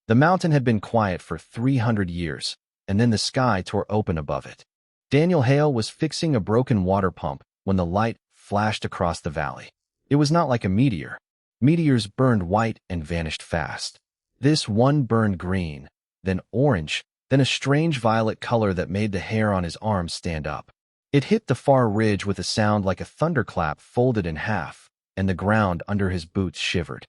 The mountain had been quiet for 300 years, and then the sky tore open above it. Daniel Hale was fixing a broken water pump when the light flashed across the valley. It was not like a meteor. Meteors burned white and vanished fast. This one burned green, then orange, then a strange violet color that made the hair on his arms stand up. It hit the far ridge with a sound like a thunderclap folded in half, and the ground under his boots shivered.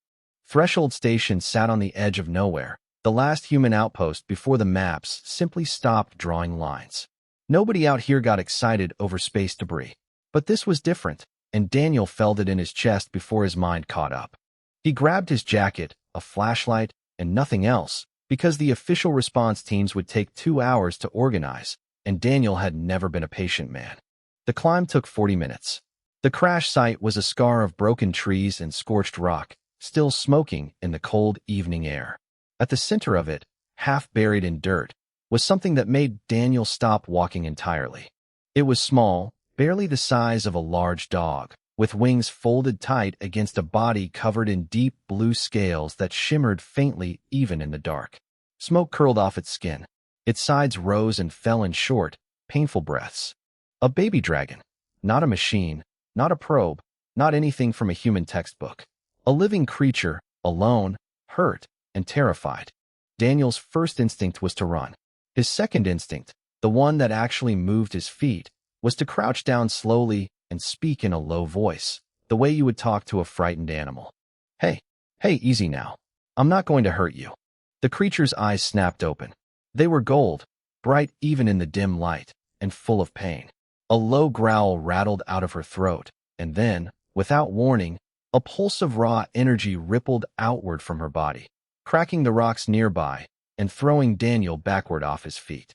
Threshold Station sat on the edge of nowhere, the last human outpost before the maps simply stopped drawing lines. Nobody out here got excited over space debris. But this was different, and Daniel felt it in his chest before his mind caught up. He grabbed his jacket, a flashlight, and nothing else, because the official response teams would take 2 hours to organize, and Daniel had never been a patient man. The climb took 40 minutes. The crash site was a scar of broken trees and scorched rock, still smoking in the cold evening air. At the center of it, half buried in dirt, was something that made Daniel stop walking entirely. It was small, barely the size of a large dog, with wings folded tight against a body covered in deep blue scales that shimmered faintly even in the dark. Smoke curled off its skin. Its sides rose and fell in short, painful breaths. A baby dragon. Not a machine, not a probe, not anything from a human textbook. A living creature, alone, hurt, and terrified. Daniel's first instinct was to run. His second instinct, the one that actually moved his feet, was to crouch down slowly and speak in a low voice, the way you would talk to a frightened animal. Hey, easy now. I'm not going to hurt you. The creature's eyes snapped open. They were gold, bright even in the dim light, and full of pain. A low growl rattled out of her throat, and then, without warning, a pulse of raw energy rippled outward from her body, cracking the rocks nearby and throwing Daniel backward off his feet.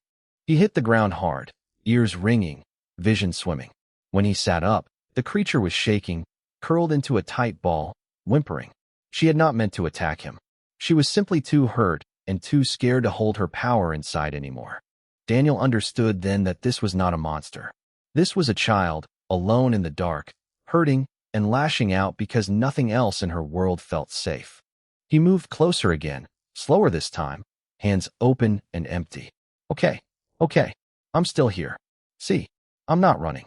He hit the ground hard, ears ringing, vision swimming. When he sat up, the creature was shaking, curled into a tight ball, whimpering. She had not meant to attack him. She was simply too hurt and too scared to hold her power inside anymore. Daniel understood then that this was not a monster. This was a child, alone in the dark, hurting and lashing out because nothing else in her world felt safe. He moved closer again, slower this time, hands open and empty. Okay, I'm still here. See, I'm not running.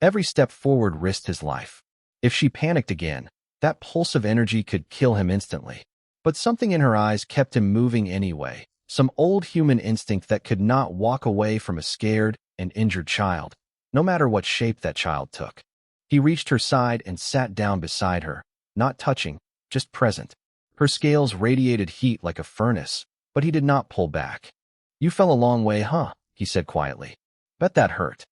Every step forward risked his life. If she panicked again, that pulse of energy could kill him instantly. But something in her eyes kept him moving anyway, some old human instinct that could not walk away from a scared and injured child, no matter what shape that child took. He reached her side and sat down beside her, not touching, just present. Her scales radiated heat like a furnace, but he did not pull back. You fell a long way, huh? He said quietly. Bet that hurt.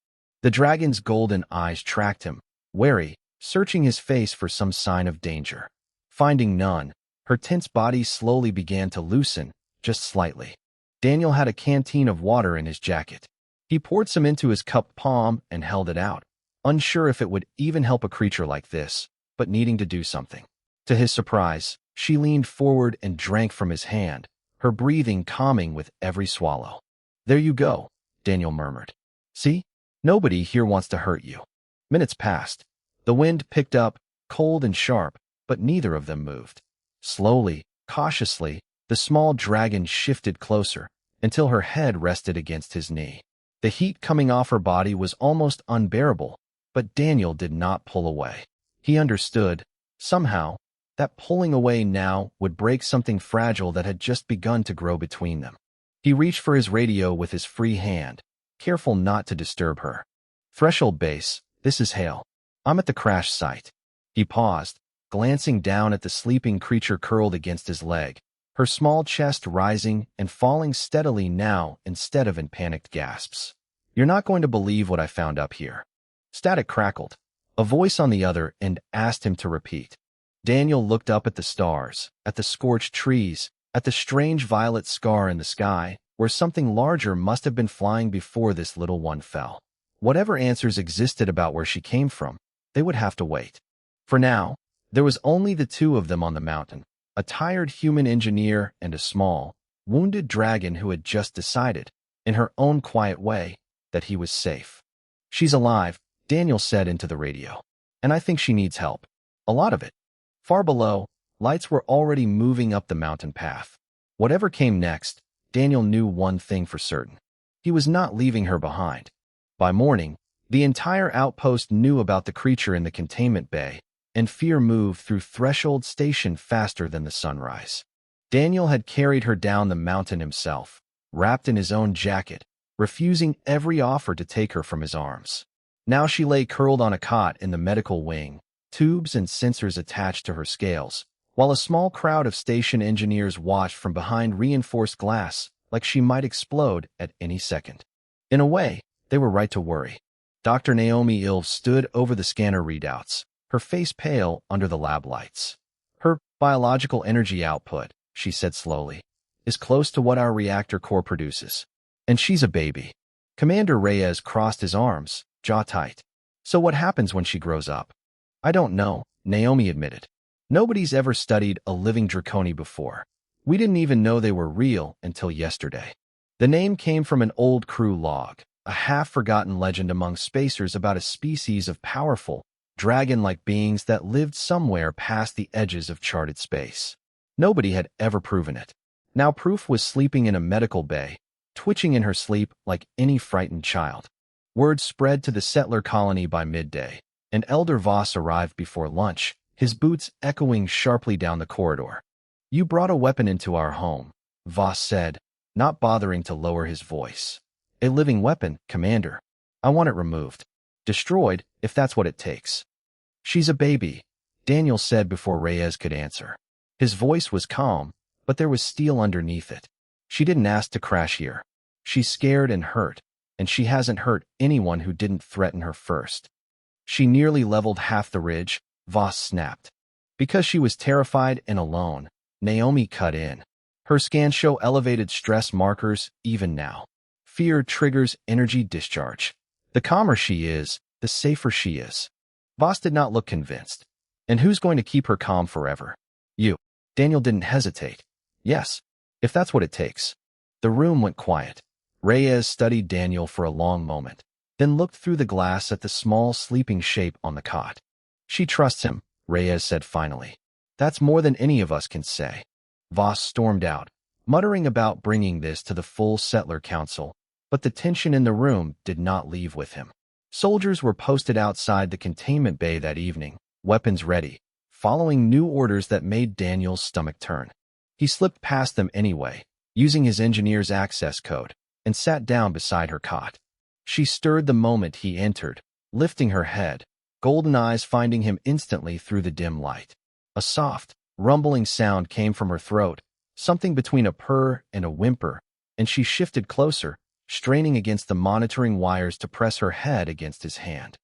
The dragon's golden eyes tracked him, wary, searching his face for some sign of danger. Finding none, her tense body slowly began to loosen, just slightly. Daniel had a canteen of water in his jacket. He poured some into his cupped palm and held it out, unsure if it would even help a creature like this, but needing to do something. To his surprise, she leaned forward and drank from his hand, her breathing calming with every swallow. There you go, Daniel murmured. See? Nobody here wants to hurt you. Minutes passed. The wind picked up, cold and sharp, but neither of them moved. Slowly, cautiously, the small dragon shifted closer, until her head rested against his knee. The heat coming off her body was almost unbearable, but Daniel did not pull away. He understood, somehow, that pulling away now would break something fragile that had just begun to grow between them. He reached for his radio with his free hand, careful not to disturb her. Threshold Base, this is Hale. I'm at the crash site. He paused, glancing down at the sleeping creature curled against his leg, her small chest rising and falling steadily now instead of in panicked gasps. You're not going to believe what I found up here. Static crackled. A voice on the other end asked him to repeat. Daniel looked up at the stars, at the scorched trees, at the strange violet scar in the sky, where something larger must have been flying before this little one fell. Whatever answers existed about where she came from, they would have to wait. For now, there was only the two of them on the mountain, a tired human engineer and a small, wounded dragon who had just decided, in her own quiet way, that he was safe. She's alive, Daniel said into the radio. And I think she needs help. A lot of it. Far below, lights were already moving up the mountain path. Whatever came next, Daniel knew one thing for certain. He was not leaving her behind. By morning, the entire outpost knew about the creature in the containment bay, and fear moved through Threshold Station faster than the sunrise. Daniel had carried her down the mountain himself, wrapped in his own jacket, refusing every offer to take her from his arms. Now she lay curled on a cot in the medical wing, tubes and sensors attached to her scales, while a small crowd of station engineers watched from behind reinforced glass like she might explode at any second. In a way, they were right to worry. Dr. Naomi Ilv stood over the scanner readouts, her face pale under the lab lights. Her biological energy output, she said slowly, is close to what our reactor core produces. And she's a baby. Commander Reyes crossed his arms, jaw tight. So what happens when she grows up? I don't know, Naomi admitted. Nobody's ever studied a living draconi before. We didn't even know they were real until yesterday. The name came from an old crew log, a half-forgotten legend among spacers about a species of powerful, dragon-like beings that lived somewhere past the edges of charted space. Nobody had ever proven it. Now proof was sleeping in a medical bay, twitching in her sleep like any frightened child. Word spread to the settler colony by midday, and Elder Voss arrived before lunch, his boots echoing sharply down the corridor. You brought a weapon into our home, Voss said, not bothering to lower his voice. A living weapon, Commander. I want it removed. Destroyed, if that's what it takes. She's a baby, Daniel said before Reyes could answer. His voice was calm, but there was steel underneath it. She didn't ask to crash here. She's scared and hurt, and she hasn't hurt anyone who didn't threaten her first. She nearly leveled half the ridge, Voss snapped. Because she was terrified and alone, Naomi cut in. Her scans show elevated stress markers even now. Fear triggers energy discharge. The calmer she is, the safer she is. Voss did not look convinced. And who's going to keep her calm forever? You. Daniel didn't hesitate. Yes, if that's what it takes. The room went quiet. Reyes studied Daniel for a long moment, then looked through the glass at the small sleeping shape on the cot. She trusts him, Reyes said finally. That's more than any of us can say. Voss stormed out, muttering about bringing this to the full settler council, but the tension in the room did not leave with him. Soldiers were posted outside the containment bay that evening, weapons ready, following new orders that made Daniel's stomach turn. He slipped past them anyway, using his engineer's access code, and sat down beside her cot. She stirred the moment he entered, lifting her head, golden eyes finding him instantly through the dim light. A soft, rumbling sound came from her throat, something between a purr and a whimper, and she shifted closer, straining against the monitoring wires to press her head against his hand.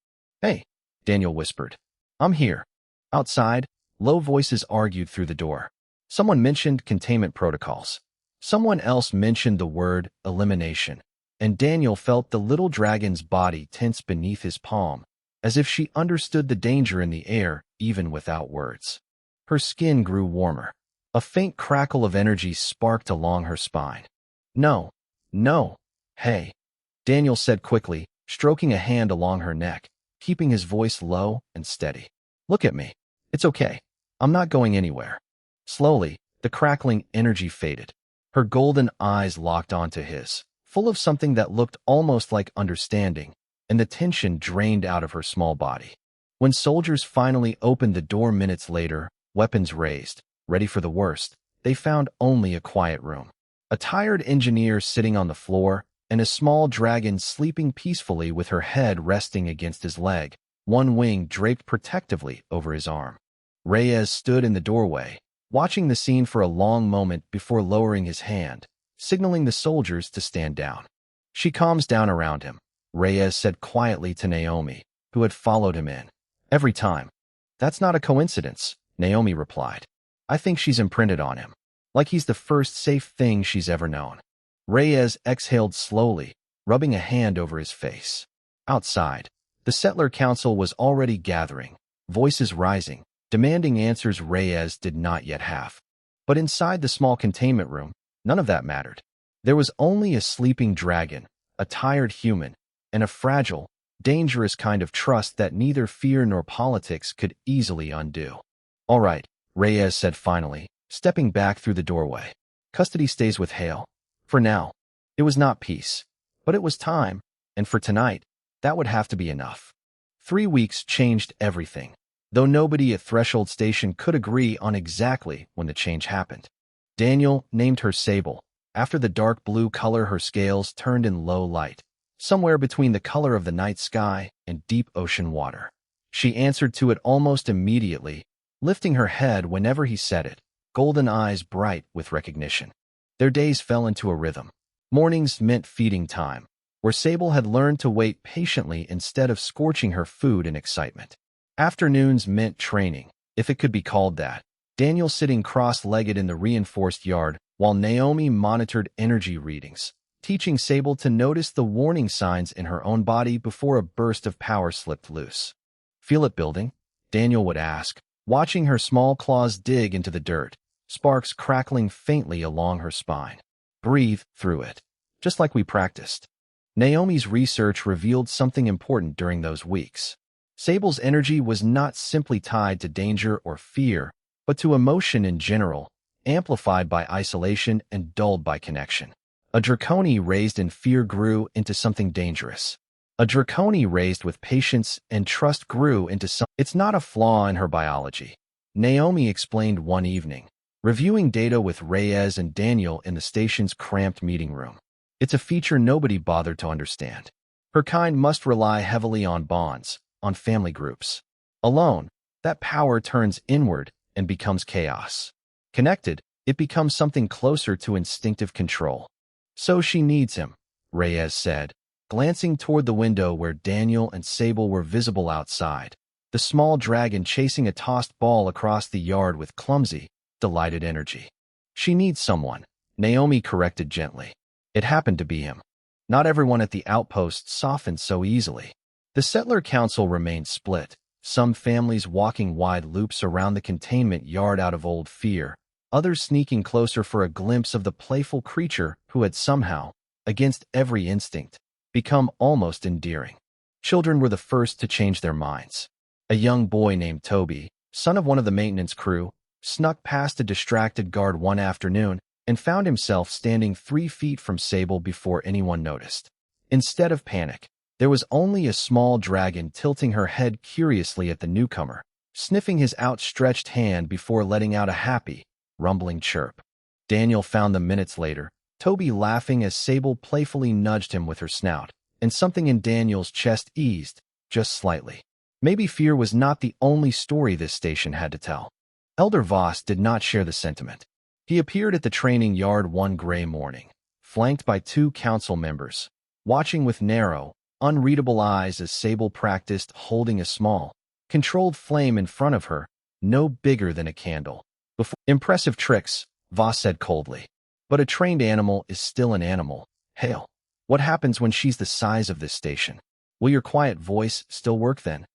Hey, Daniel whispered. I'm here. Outside, low voices argued through the door. Someone mentioned containment protocols. Someone else mentioned the word elimination, and Daniel felt the little dragon's body tense beneath his palm, as if she understood the danger in the air even without words. Her skin grew warmer. A faint crackle of energy sparked along her spine. No, no, hey, Daniel said quickly, stroking a hand along her neck, keeping his voice low and steady. Look at me. It's okay. I'm not going anywhere. Slowly, the crackling energy faded. Her golden eyes locked onto his, full of something that looked almost like understanding, and the tension drained out of her small body. When soldiers finally opened the door minutes later, weapons raised, ready for the worst, they found only a quiet room. A tired engineer sitting on the floor, and a small dragon sleeping peacefully with her head resting against his leg, one wing draped protectively over his arm. Reyes stood in the doorway, watching the scene for a long moment before lowering his hand, signaling the soldiers to stand down. She calms down around him, Reyes said quietly to Naomi, who had followed him in. Every time. That's not a coincidence, Naomi replied. I think she's imprinted on him, like he's the first safe thing she's ever known. Reyes exhaled slowly, rubbing a hand over his face. Outside, the settler council was already gathering, voices rising, demanding answers Reyes did not yet have. But inside the small containment room, none of that mattered. There was only a sleeping dragon, a tired human, and a fragile, dangerous kind of trust that neither fear nor politics could easily undo. All right, Reyes said finally, stepping back through the doorway. Custody stays with Hale. For now. It was not peace. But it was time, and for tonight, that would have to be enough. 3 weeks changed everything, though nobody at Threshold Station could agree on exactly when the change happened. Daniel named her Sable, after the dark blue color her scales turned in low light, somewhere between the color of the night sky and deep ocean water. She answered to it almost immediately, lifting her head whenever he said it, golden eyes bright with recognition. Their days fell into a rhythm. Mornings meant feeding time, where Sable had learned to wait patiently instead of scorching her food in excitement. Afternoons meant training, if it could be called that. Daniel sitting cross-legged in the reinforced yard, while Naomi monitored energy readings, teaching Sable to notice the warning signs in her own body before a burst of power slipped loose. "Feel it building?" Daniel would ask, watching her small claws dig into the dirt, sparks crackling faintly along her spine. "Breathe through it, just like we practiced." Naomi's research revealed something important during those weeks. Sable's energy was not simply tied to danger or fear, but to emotion in general, amplified by isolation and dulled by connection. A draconi raised in fear grew into something dangerous. A draconi raised with patience and trust grew into something. "It's not a flaw in her biology," Naomi explained one evening, reviewing data with Reyes and Daniel in the station's cramped meeting room. "It's a feature nobody bothered to understand. Her kind must rely heavily on bonds, on family groups. Alone, that power turns inward and becomes chaos. Connected, it becomes something closer to instinctive control. So she needs him," Reyes said, glancing toward the window where Daniel and Sable were visible outside, the small dragon chasing a tossed ball across the yard with clumsy, delighted energy. "She needs someone," Naomi corrected gently. It happened to be him. Not everyone at the outpost softened so easily. The settler council remained split, some families walking wide loops around the containment yard out of old fear, others sneaking closer for a glimpse of the playful creature who had somehow, against every instinct, become almost endearing. Children were the first to change their minds. A young boy named Toby, son of one of the maintenance crew, snuck past a distracted guard one afternoon and found himself standing 3 feet from Sable before anyone noticed. Instead of panic, there was only a small dragon tilting her head curiously at the newcomer, sniffing his outstretched hand before letting out a happy, rumbling chirp. Daniel found them minutes later, Toby laughing as Sable playfully nudged him with her snout, and something in Daniel's chest eased, just slightly. Maybe fear was not the only story this station had to tell. Elder Voss did not share the sentiment. He appeared at the training yard one gray morning, flanked by 2 council members, watching with narrow, unreadable eyes as Sable practiced holding a small, controlled flame in front of her, no bigger than a candle. "Impressive tricks," Voss said coldly. "But a trained animal is still an animal. Hale, what happens when she's the size of this station? Will your quiet voice still work then?"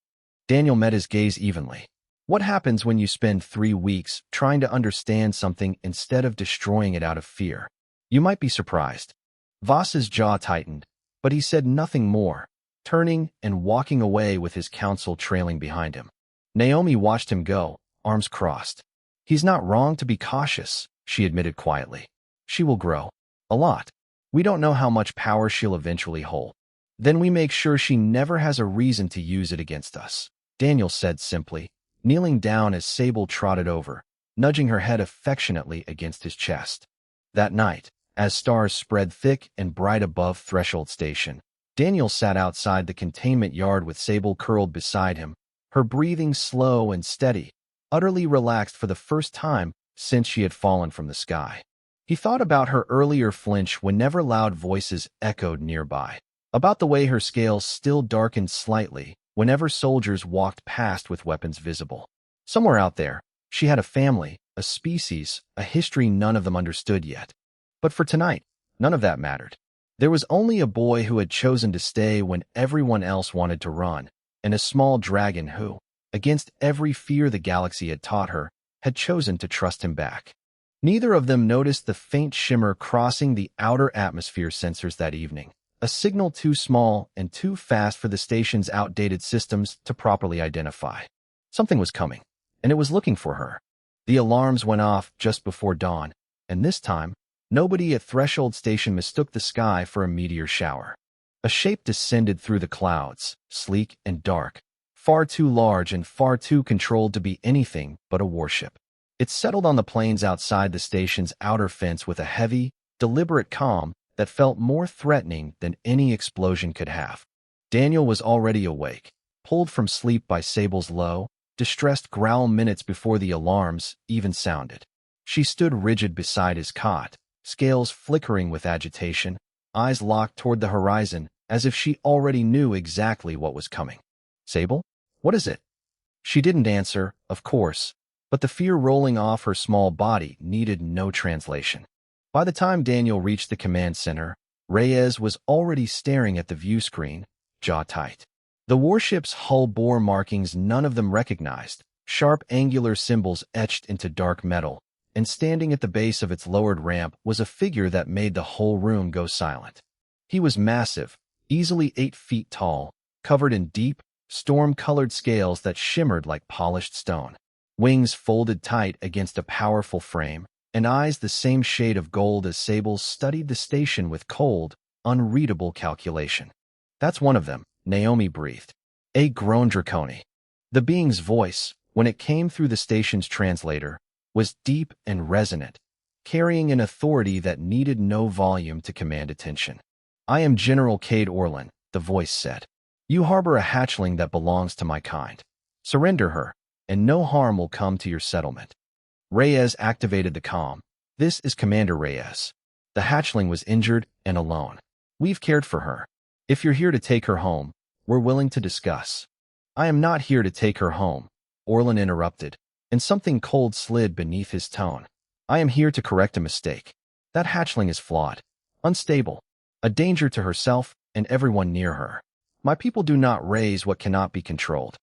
Daniel met his gaze evenly. "What happens when you spend 3 weeks trying to understand something instead of destroying it out of fear? You might be surprised." Voss's jaw tightened, but he said nothing more, turning and walking away with his counsel trailing behind him. Naomi watched him go, arms crossed. "He's not wrong to be cautious," she admitted quietly. "She will grow. A lot. We don't know how much power she'll eventually hold. Then we make sure she never has a reason to use it against us," Daniel said simply, kneeling down as Sable trotted over, nudging her head affectionately against his chest. That night, as stars spread thick and bright above Threshold Station, Daniel sat outside the containment yard with Sable curled beside him, her breathing slow and steady, utterly relaxed for the first time since she had fallen from the sky. He thought about her earlier flinch whenever loud voices echoed nearby, about the way her scales still darkened slightly whenever soldiers walked past with weapons visible. Somewhere out there, she had a family, a species, a history none of them understood yet. But for tonight, none of that mattered. There was only a boy who had chosen to stay when everyone else wanted to run, and a small dragon who, against every fear the galaxy had taught her, had chosen to trust him back. Neither of them noticed the faint shimmer crossing the outer atmosphere sensors that evening, a signal too small and too fast for the station's outdated systems to properly identify. Something was coming, and it was looking for her. The alarms went off just before dawn, and this time, Nobody at Threshold Station mistook the sky for a meteor shower. A shape descended through the clouds, sleek and dark, far too large and far too controlled to be anything but a warship. It settled on the plains outside the station's outer fence with a heavy, deliberate calm that felt more threatening than any explosion could have. Daniel was already awake, pulled from sleep by Sable's low, distressed growl minutes before the alarms even sounded. She stood rigid beside his cot, scales flickering with agitation, eyes locked toward the horizon as if she already knew exactly what was coming. "Sable? What is it?" She didn't answer, of course, but the fear rolling off her small body needed no translation. By the time Daniel reached the command center, Reyes was already staring at the view screen, jaw tight. The warship's hull bore markings none of them recognized, sharp angular symbols etched into dark metal, and standing at the base of its lowered ramp was a figure that made the whole room go silent. He was massive, easily 8 feet tall, covered in deep, storm-colored scales that shimmered like polished stone. Wings folded tight against a powerful frame, and eyes the same shade of gold as Sable's studied the station with cold, unreadable calculation. "That's one of them," Naomi breathed. A groaned Draconi. The being's voice, when it came through the station's translator, was deep and resonant, carrying an authority that needed no volume to command attention. "I am General Cade Orlin," the voice said. "You harbor a hatchling that belongs to my kind. Surrender her, and no harm will come to your settlement." Reyes activated the comm. "This is Commander Reyes. The hatchling was injured and alone. We've cared for her. If you're here to take her home, we're willing to discuss." "I am not here to take her home," Orlin interrupted, and something cold slid beneath his tone. "I am here to correct a mistake. That hatchling is flawed, unstable, a danger to herself and everyone near her. My people do not raise what cannot be controlled."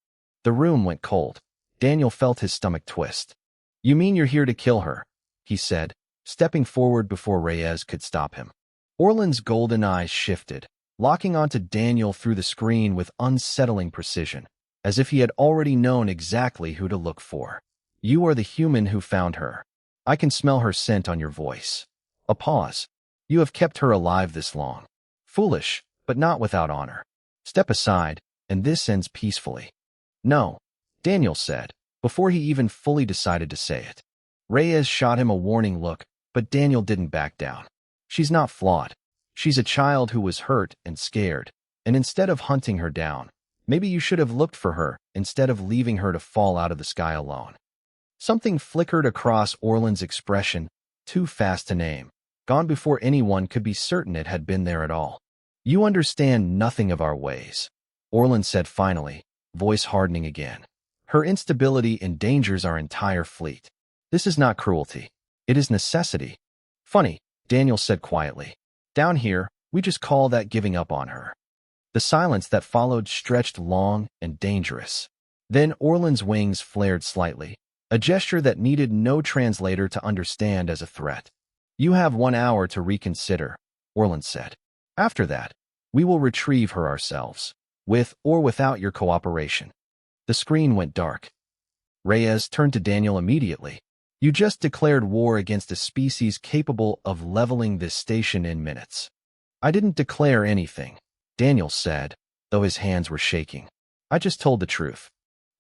The room went cold. Daniel felt his stomach twist. "You mean you're here to kill her?" he said, stepping forward before Reyes could stop him. Orlin's golden eyes shifted, locking onto Daniel through the screen with unsettling precision, as if he had already known exactly who to look for. "You are the human who found her. I can smell her scent on your voice." A pause. "You have kept her alive this long. Foolish, but not without honor. Step aside, and this ends peacefully." "No," Daniel said, before he even fully decided to say it. Reyes shot him a warning look, but Daniel didn't back down. "She's not flawed. She's a child who was hurt and scared, and instead of hunting her down, maybe you should have looked for her instead of leaving her to fall out of the sky alone." Something flickered across Orlin's expression, too fast to name, gone before anyone could be certain it had been there at all. "You understand nothing of our ways," Orlin said finally, voice hardening again. "Her instability endangers our entire fleet. This is not cruelty. It is necessity." "Funny," Daniel said quietly. "Down here, we just call that giving up on her." The silence that followed stretched long and dangerous. Then Orlin's wings flared slightly, a gesture that needed no translator to understand as a threat. "You have 1 hour to reconsider," Orlin said. "After that, we will retrieve her ourselves, with or without your cooperation." The screen went dark. Reyes turned to Daniel immediately. "You just declared war against a species capable of leveling this station in minutes." "I didn't declare anything," Daniel said, though his hands were shaking. "I just told the truth."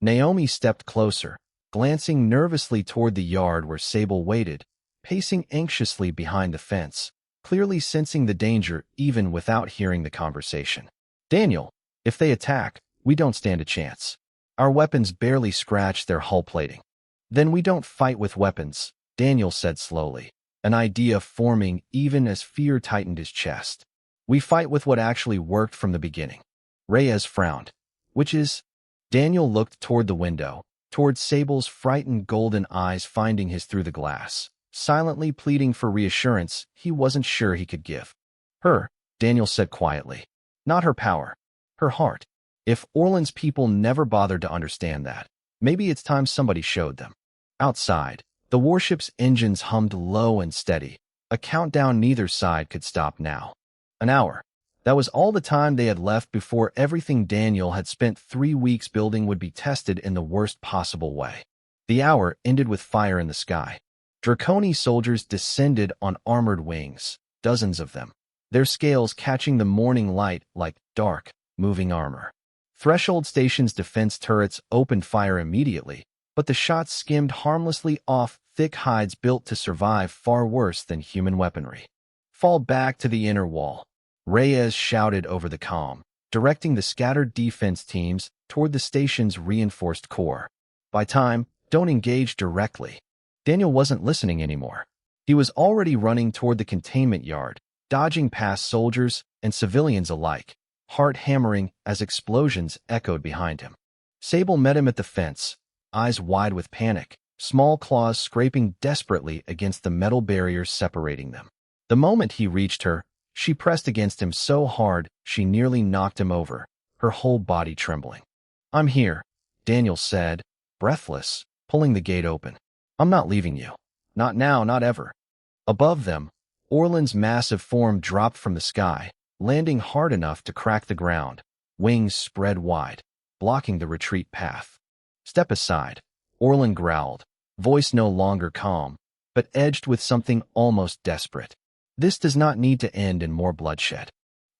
Naomi stepped closer, glancing nervously toward the yard where Sable waited, pacing anxiously behind the fence, clearly sensing the danger even without hearing the conversation. "Daniel, if they attack, we don't stand a chance. Our weapons barely scratch their hull plating." "Then we don't fight with weapons," Daniel said slowly, an idea forming even as fear tightened his chest. "We fight with what actually worked from the beginning." Reyes frowned. "Which is?" Daniel looked toward the window, toward Sable's frightened golden eyes finding his through the glass, silently pleading for reassurance he wasn't sure he could give. "Her," Daniel said quietly. "Not her power. Her heart. If Orlin's people never bothered to understand that, maybe it's time somebody showed them." Outside, the warship's engines hummed low and steady, a countdown neither side could stop now. An hour. That was all the time they had left before everything Daniel had spent 3 weeks building would be tested in the worst possible way. The hour ended with fire in the sky. Draconi soldiers descended on armored wings, dozens of them, their scales catching the morning light like dark, moving armor. Threshold Station's defense turrets opened fire immediately, but the shots skimmed harmlessly off thick hides built to survive far worse than human weaponry. Fall back to the inner wall, Reyes shouted over the comm, directing the scattered defense teams toward the station's reinforced core. By time, don't engage directly. Daniel wasn't listening anymore. He was already running toward the containment yard, dodging past soldiers and civilians alike, heart hammering as explosions echoed behind him. Sable met him at the fence, eyes wide with panic, small claws scraping desperately against the metal barriers separating them. The moment he reached her, she pressed against him so hard she nearly knocked him over, her whole body trembling. "I'm here," Daniel said, breathless, pulling the gate open. "I'm not leaving you. Not now, not ever." Above them, Orland's massive form dropped from the sky, landing hard enough to crack the ground, wings spread wide, blocking the retreat path. "Step aside," Orland growled, voice no longer calm, but edged with something almost desperate. "This does not need to end in more bloodshed."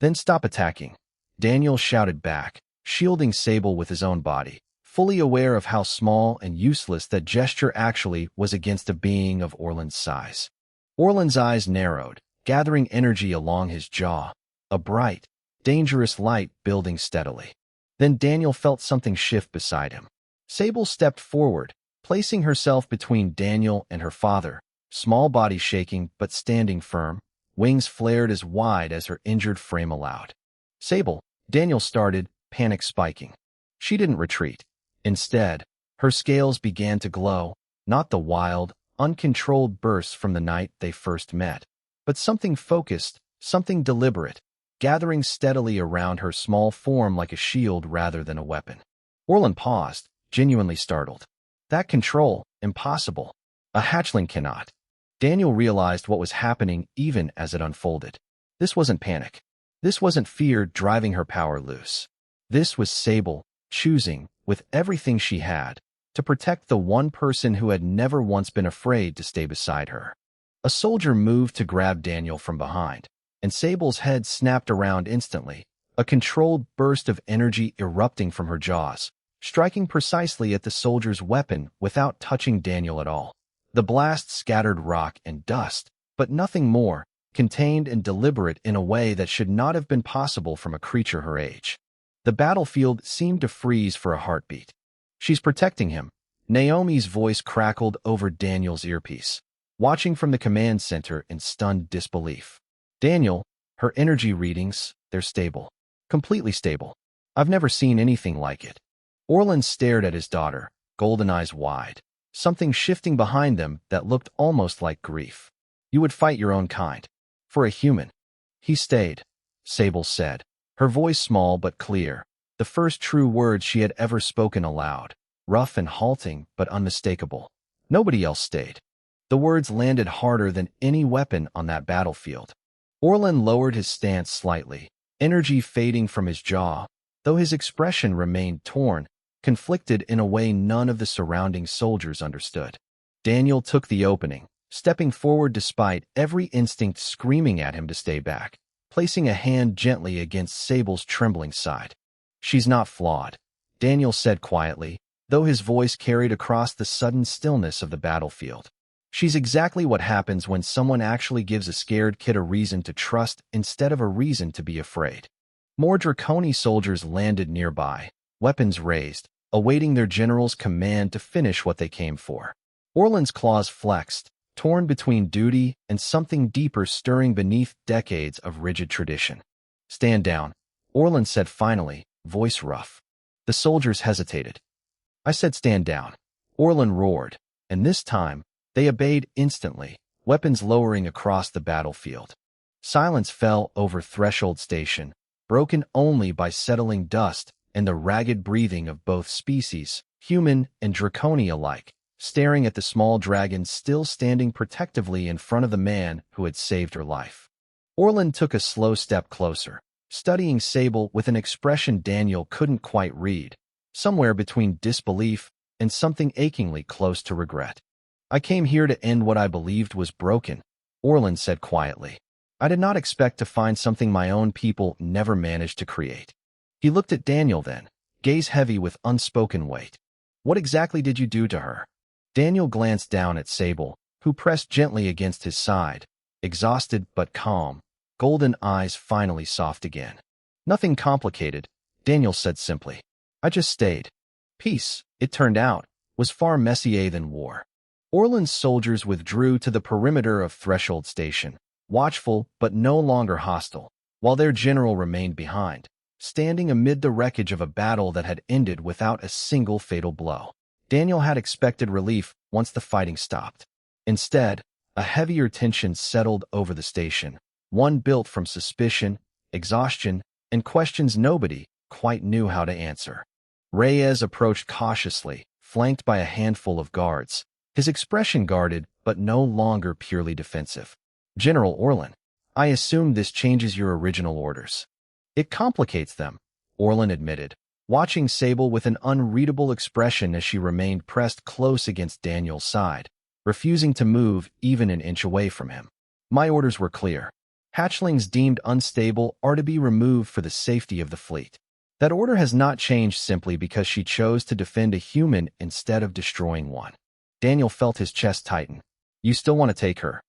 "Then stop attacking," Daniel shouted back, shielding Sable with his own body, fully aware of how small and useless that gesture actually was against a being of Orland's size. Orland's eyes narrowed, gathering energy along his jaw, a bright, dangerous light building steadily. Then Daniel felt something shift beside him. Sable stepped forward, placing herself between Daniel and her father, small body shaking but standing firm, wings flared as wide as her injured frame allowed. "Sable," Daniel started, panic spiking. She didn't retreat. Instead, her scales began to glow, not the wild, uncontrolled bursts from the night they first met, but something focused, something deliberate, gathering steadily around her small form like a shield rather than a weapon. Orland paused, genuinely startled. That control, impossible. A hatchling cannot. Daniel realized what was happening even as it unfolded. This wasn't panic. This wasn't fear driving her power loose. This was Sable, choosing, with everything she had, to protect the one person who had never once been afraid to stay beside her. A soldier moved to grab Daniel from behind, and Sable's head snapped around instantly, a controlled burst of energy erupting from her jaws, striking precisely at the soldier's weapon without touching Daniel at all. The blast scattered rock and dust, but nothing more, contained and deliberate in a way that should not have been possible from a creature her age. The battlefield seemed to freeze for a heartbeat. "She's protecting him," Naomi's voice crackled over Daniel's earpiece, watching from the command center in stunned disbelief. "Daniel, her energy readings, they're stable. Completely stable. I've never seen anything like it." Orland stared at his daughter, golden eyes wide, something shifting behind them that looked almost like grief. "You would fight your own kind. For a human." "He stayed," Sable said, her voice small but clear, the first true words she had ever spoken aloud, rough and halting but unmistakable. "Nobody else stayed." The words landed harder than any weapon on that battlefield. Orland lowered his stance slightly, energy fading from his jaw, though his expression remained torn, conflicted in a way none of the surrounding soldiers understood. Daniel took the opening, stepping forward despite every instinct screaming at him to stay back, placing a hand gently against Sable's trembling side. "She's not flawed," Daniel said quietly, though his voice carried across the sudden stillness of the battlefield. "She's exactly what happens when someone actually gives a scared kid a reason to trust instead of a reason to be afraid." More Draconi soldiers landed nearby, weapons raised, awaiting their general's command to finish what they came for. Orland's claws flexed, torn between duty and something deeper stirring beneath decades of rigid tradition. "Stand down," Orland said finally, voice rough. The soldiers hesitated. "I said stand down," Orland roared, and this time, they obeyed instantly, weapons lowering across the battlefield. Silence fell over Threshold Station, broken only by settling dust and the ragged breathing of both species, human and Draconi alike, staring at the small dragon still standing protectively in front of the man who had saved her life. Orland took a slow step closer, studying Sable with an expression Daniel couldn't quite read, somewhere between disbelief and something achingly close to regret. I came here to end what I believed was broken, Orlan said quietly. I did not expect to find something my own people never managed to create. He looked at Daniel then, gaze heavy with unspoken weight. What exactly did you do to her? Daniel glanced down at Sable, who pressed gently against his side, exhausted but calm, golden eyes finally soft again. Nothing complicated, Daniel said simply. I just stayed. Peace, it turned out, was far messier than war. Orlan's soldiers withdrew to the perimeter of Threshold Station, watchful but no longer hostile, while their general remained behind, standing amid the wreckage of a battle that had ended without a single fatal blow. Daniel had expected relief once the fighting stopped. Instead, a heavier tension settled over the station, one built from suspicion, exhaustion, and questions nobody quite knew how to answer. Reyes approached cautiously, flanked by a handful of guards, his expression guarded but no longer purely defensive. General Orlan, I assume this changes your original orders. It complicates them, Orlan admitted, watching Sable with an unreadable expression as she remained pressed close against Daniel's side, refusing to move even an inch away from him. My orders were clear. Hatchlings deemed unstable are to be removed for the safety of the fleet. That order has not changed simply because she chose to defend a human instead of destroying one. Daniel felt his chest tighten. You still want to take her?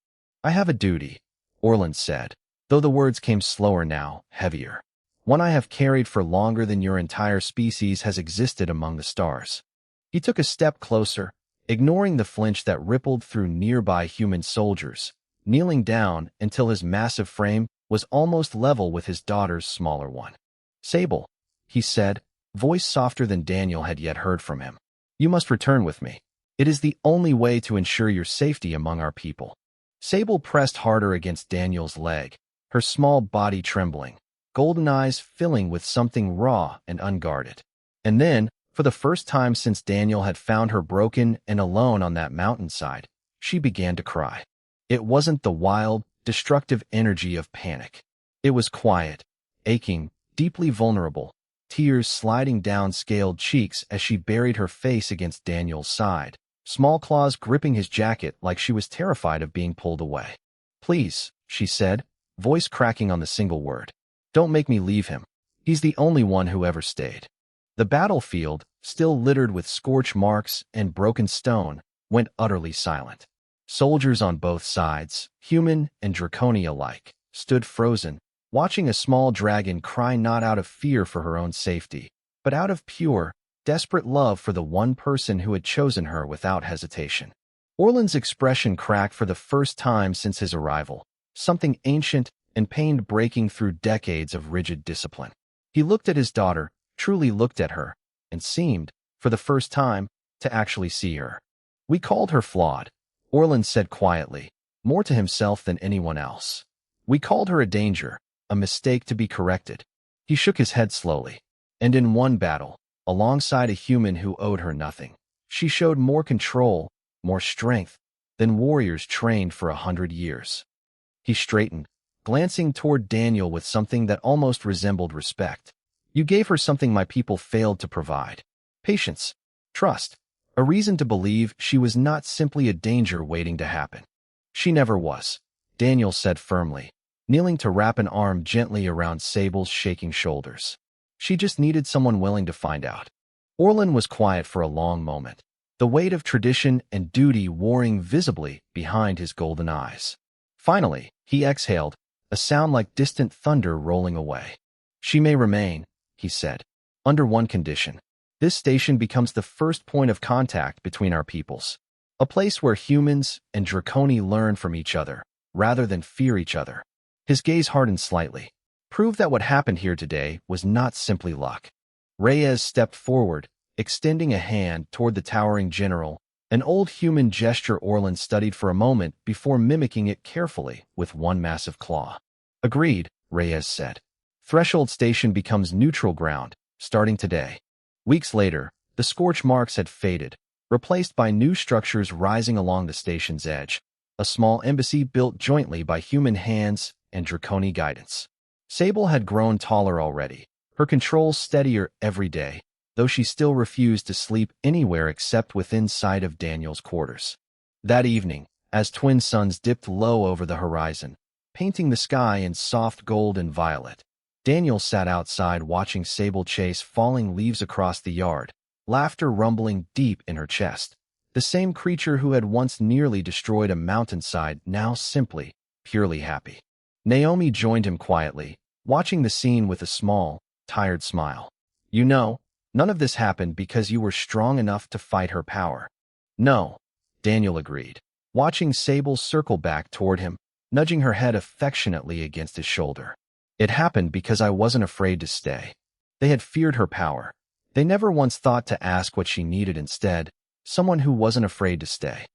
I have a duty, Orlan said, though the words came slower now, heavier. One I have carried for longer than your entire species has existed among the stars. He took a step closer, ignoring the flinch that rippled through nearby human soldiers, kneeling down until his massive frame was almost level with his daughter's smaller one. Sable, he said, voice softer than Daniel had yet heard from him. You must return with me. It is the only way to ensure your safety among our people. Sable pressed harder against Daniel's leg, her small body trembling, golden eyes filling with something raw and unguarded. And then, for the first time since Daniel had found her broken and alone on that mountainside, she began to cry. It wasn't the wild, destructive energy of panic. It was quiet, aching, deeply vulnerable, tears sliding down scaled cheeks as she buried her face against Daniel's side, small claws gripping his jacket like she was terrified of being pulled away. Please, she said, voice cracking on the single word. Don't make me leave him. He's the only one who ever stayed. The battlefield, still littered with scorch marks and broken stone, went utterly silent. Soldiers on both sides, human and draconi alike, stood frozen, watching a small dragon cry not out of fear for her own safety, but out of pure, desperate love for the one person who had chosen her without hesitation. Orlan's expression cracked for the first time since his arrival, something ancient and pained breaking through decades of rigid discipline. He looked at his daughter, truly looked at her, and seemed, for the first time, to actually see her. We called her flawed, Orlan said quietly, more to himself than anyone else. We called her a danger, a mistake to be corrected. He shook his head slowly. And in one battle, alongside a human who owed her nothing, she showed more control, more strength, than warriors trained for 100 years. He straightened, glancing toward Daniel with something that almost resembled respect. You gave her something my people failed to provide. Patience, trust, a reason to believe she was not simply a danger waiting to happen. She never was, Daniel said firmly, kneeling to wrap an arm gently around Sable's shaking shoulders. She just needed someone willing to find out. Orlan was quiet for a long moment, the weight of tradition and duty warring visibly behind his golden eyes. Finally, he exhaled, a sound like distant thunder rolling away. She may remain, he said, under one condition. This station becomes the first point of contact between our peoples, a place where humans and draconi learn from each other, rather than fear each other. His gaze hardened slightly. Prove that what happened here today was not simply luck. Reyes stepped forward, extending a hand toward the towering general, an old human gesture Orlan studied for a moment before mimicking it carefully with one massive claw. Agreed, Reyes said. Threshold Station becomes neutral ground, starting today. Weeks later, the scorch marks had faded, replaced by new structures rising along the station's edge, a small embassy built jointly by human hands and draconi guidance. Sable had grown taller already, her controls steadier every day, though she still refused to sleep anywhere except within sight of Daniel's quarters. That evening, as twin suns dipped low over the horizon, painting the sky in soft gold and violet, Daniel sat outside watching Sable chase falling leaves across the yard, laughter rumbling deep in her chest. The same creature who had once nearly destroyed a mountainside now simply, purely happy. Naomi joined him quietly, watching the scene with a small, tired smile. You know, none of this happened because you were strong enough to fight her power. No, Daniel agreed, watching Sable circle back toward him, nudging her head affectionately against his shoulder. It happened because I wasn't afraid to stay. They had feared her power. They never once thought to ask what she needed instead, someone who wasn't afraid to stay.